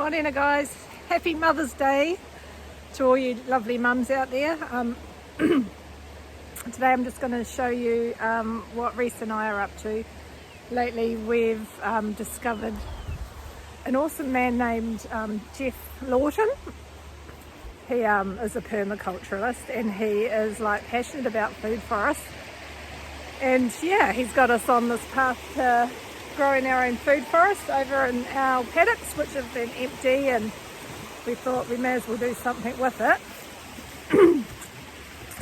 Morena guys, happy Mother's Day to all you lovely mums out there. Today I'm just going to show you what Rhys and I are up to. Lately we've discovered an awesome man named Geoff Lawton. He is a permaculturalist and he is like passionate about food forests. And yeah, he's got us on this path to growing our own food forest over in our paddocks, which have been empty, and we thought we may as well do something with it.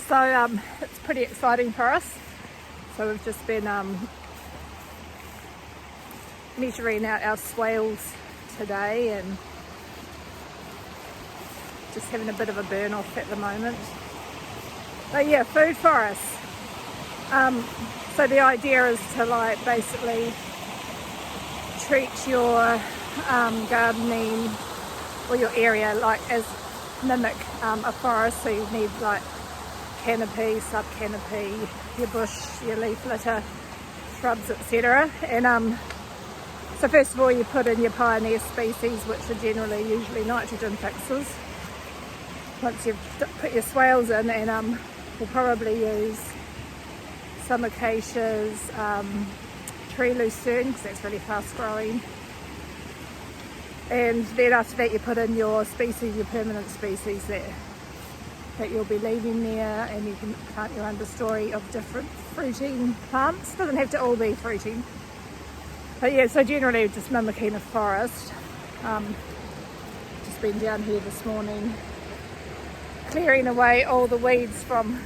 So it's pretty exciting for us. So we've just been measuring out our swales today and just having a bit of a burn off at the moment. But yeah, food forests. So the idea is to like basically treat your gardening or your area like as mimic a forest. So you need like canopy, sub-canopy, your bush, your leaf litter, shrubs, etc. And so first of all you put in your pioneer species, which are generally usually nitrogen fixers. Once you've put your swales in, and we'll probably use some acacias, tree lucerne because that's really fast growing, and then after that you put in your species, your permanent species that you'll be leaving there, and you can plant your understory of different fruiting plants. Doesn't have to all be fruiting, but yeah, so generally just mimicking a forest. Just been down here this morning clearing away all the weeds from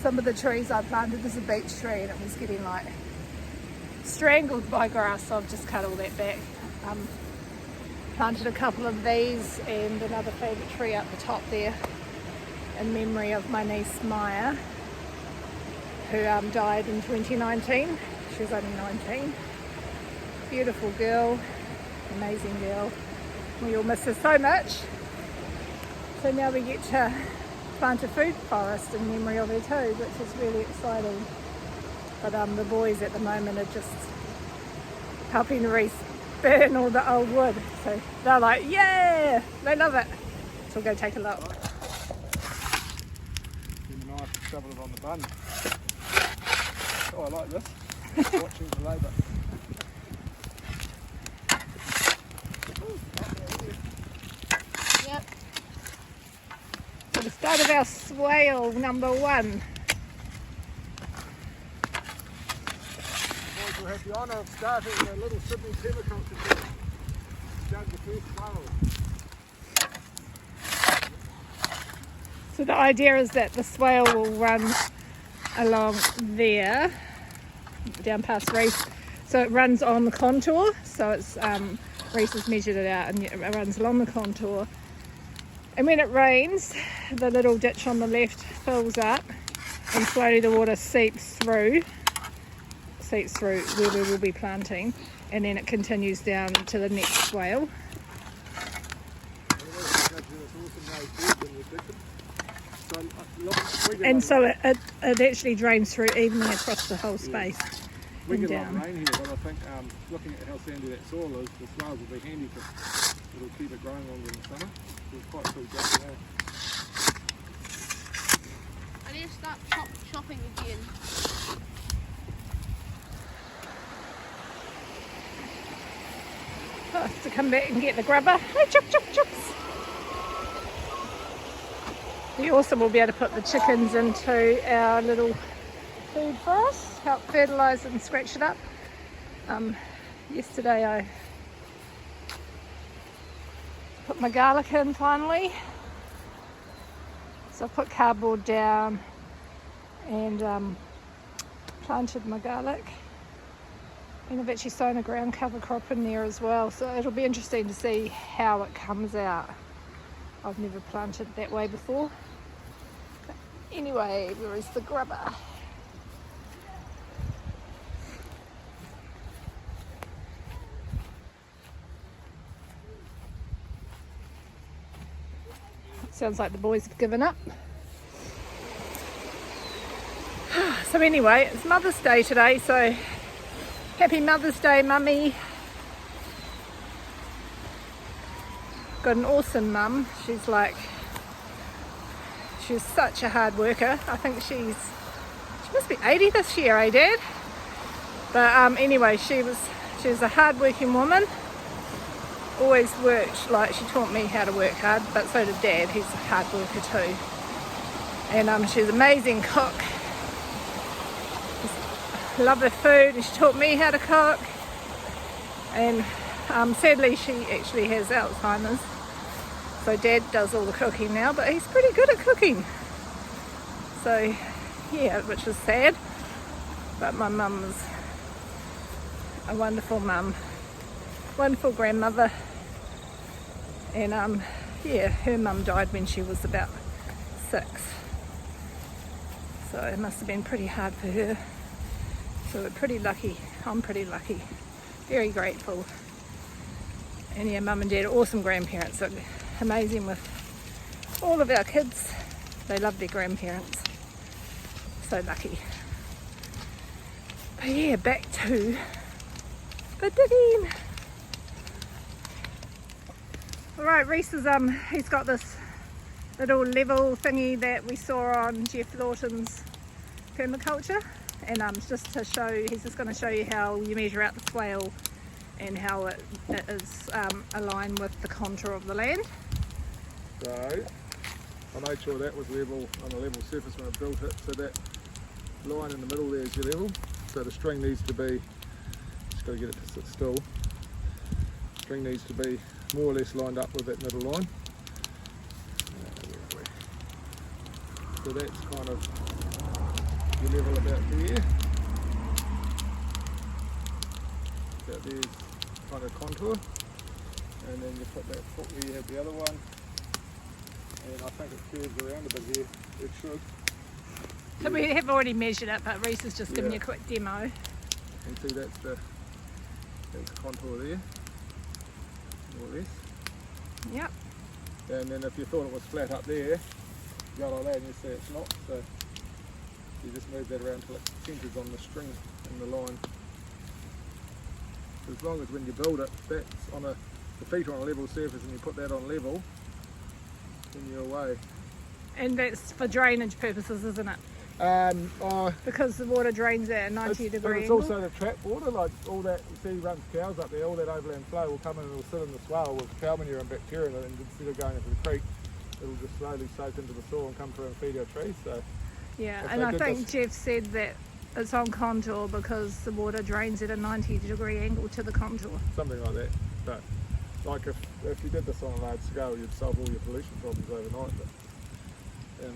some of the trees I planted. This is a beech tree and it was getting like strangled by grass, so I've just cut all that back. Planted a couple of these and another favourite tree up the top there in memory of my niece Maya, who died in 2019. She was only 19. Beautiful girl, amazing girl. We all miss her so much. So now we get to plant a food forest in memory of her too, which is really exciting. But the boys at the moment are just helping Rhys burn all the old wood. So they're like, yeah, they love it. So we'll go take a look. Be nice to shovel it on the bun. Oh, I like this. Watching the labour. Yep. So the start of our swale number 1. We have the honour of starting a little Sydney permaculture team. Dug the first swale. So the idea is that the swale will run along there, down past Rhys. So it runs on the contour. So it's Rhys has measured it out, and it runs along the contour. And when it rains, the little ditch on the left fills up, and slowly the water seeps through where we will be planting, and then it continues down to the next swale. And so it actually drains through evenly across the whole space. We get a lot of rain here, but I think looking at how sandy that soil is, the swales will be handy because it'll keep it growing longer in the summer. So it's quite cool down there. I need to start chopping again. Oh, to come back and get the grubber. Hey, chop, chop, chops. We also will be able to put the chickens into our little food forest, help fertilise and scratch it up. Yesterday I put my garlic in finally. So I put cardboard down and planted my garlic. And I've actually sown a ground cover crop in there as well, so it'll be interesting to see how it comes out. I've never planted that way before. But anyway, where is the grubber? Sounds like the boys have given up. So anyway, it's Mother's Day today, so happy Mother's Day, Mummy. got an awesome mum. She's such a hard worker. I think she must be 80 this year, eh, Dad? But anyway, she was a hard-working woman. Always worked, like she taught me how to work hard, but so did Dad. He's a hard worker too. And she's an amazing cook. Love her food, and she taught me how to cook. And sadly, she actually has Alzheimer's. So Dad does all the cooking now, but he's pretty good at cooking. So yeah, which is sad. But my mum was a wonderful mum, wonderful grandmother. And yeah, her mum died when she was about 6. So it must have been pretty hard for her. So we're pretty lucky. I'm pretty lucky. Very grateful. And yeah, mum and dad are awesome grandparents. So amazing with all of our kids. They love their grandparents. So lucky. But yeah, back to the digging. Alright, Rhys is he's got this little level thingy that we saw on Geoff Lawton's permaculture, and just to show, he's just going to show you how you measure out the swale and how it is aligned with the contour of the land. So I made sure that was level, on a level surface when I built it, so that line in the middle there is your level. So the string needs to be, just got to get it to sit still, string needs to be more or less lined up with that middle line. So that's kind of your level about there. About there's kind of contour. And then you put that foot where you have the other one. And I think it curves around a bit here. It should. So we have already measured it, but Rhys is just giving you a quick demo. And see that's the contour there, more or less. Yep. And then if you thought it was flat up there, you go like that and you see it's not. So you just move that around until it centres on the string and the line. As long as when you build it, that's on the feet are on a level surface and you put that on level, then you're away. And that's for drainage purposes, isn't it? Because the water drains at a 90 degree it's angle. also the trap water, like all that, you see runs cows up there, all that overland flow will come in and it'll sit in the swale with cow manure and bacteria in it, and instead of going into the creek, it'll just slowly soak into the soil and come through and feed our trees. So yeah, and I think Geoff said that it's on contour because the water drains at a 90 degree angle to the contour. Something like that. But like if you did this on a large scale, you'd solve all your pollution problems overnight. But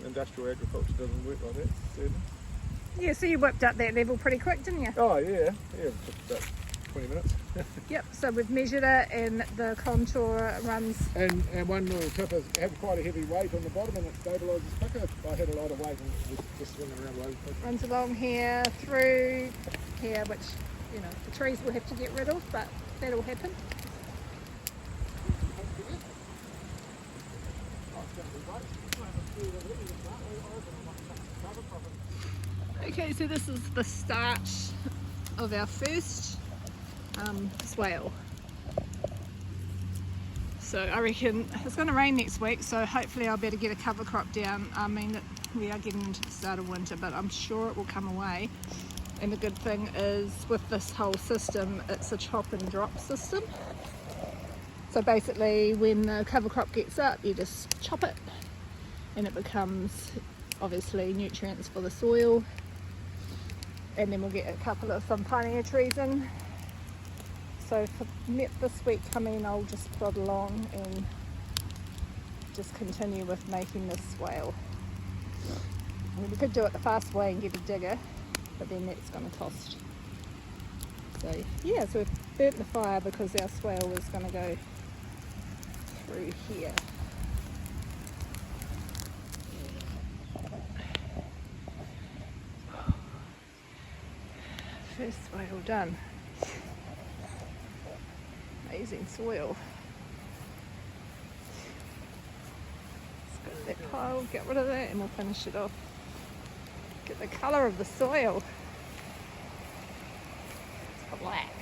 industrial agriculture doesn't work like that, sadly. Yeah, so you whipped up that level pretty quick, didn't you? Oh yeah, just about 20 minutes. Yep, so we've measured it and the contour runs. And one little tip is have quite a heavy weight on the bottom and it stabilises quicker. I had a lot of weight and it was just swinging around loads quicker. Runs along here, through here, which, you know, the trees will have to get rid of, but that'll happen. Okay, so this is the start of our first swale. So I reckon it's going to rain next week, so hopefully I'll better get a cover crop down. I mean, we are getting into the start of winter, but I'm sure it will come away. And the good thing is with this whole system, it's a chop and drop system. So basically when the cover crop gets up, you just chop it and it becomes obviously nutrients for the soil. And then we'll get a couple of some pioneer trees in. So for this week coming, I'll just plod along and just continue with making this swale. I mean, we could do it the fast way and get a digger, but then that's going to cost. So yeah, so we've burnt the fire because our swale was going to go through here. First swale done. Amazing soil. Let's go to that pile, get rid of that, and we'll finish it off. Get the colour of the soil. It's black.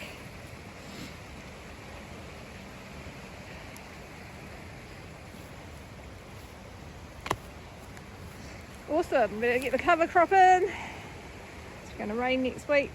Awesome. Better get the cover crop in. It's going to rain next week.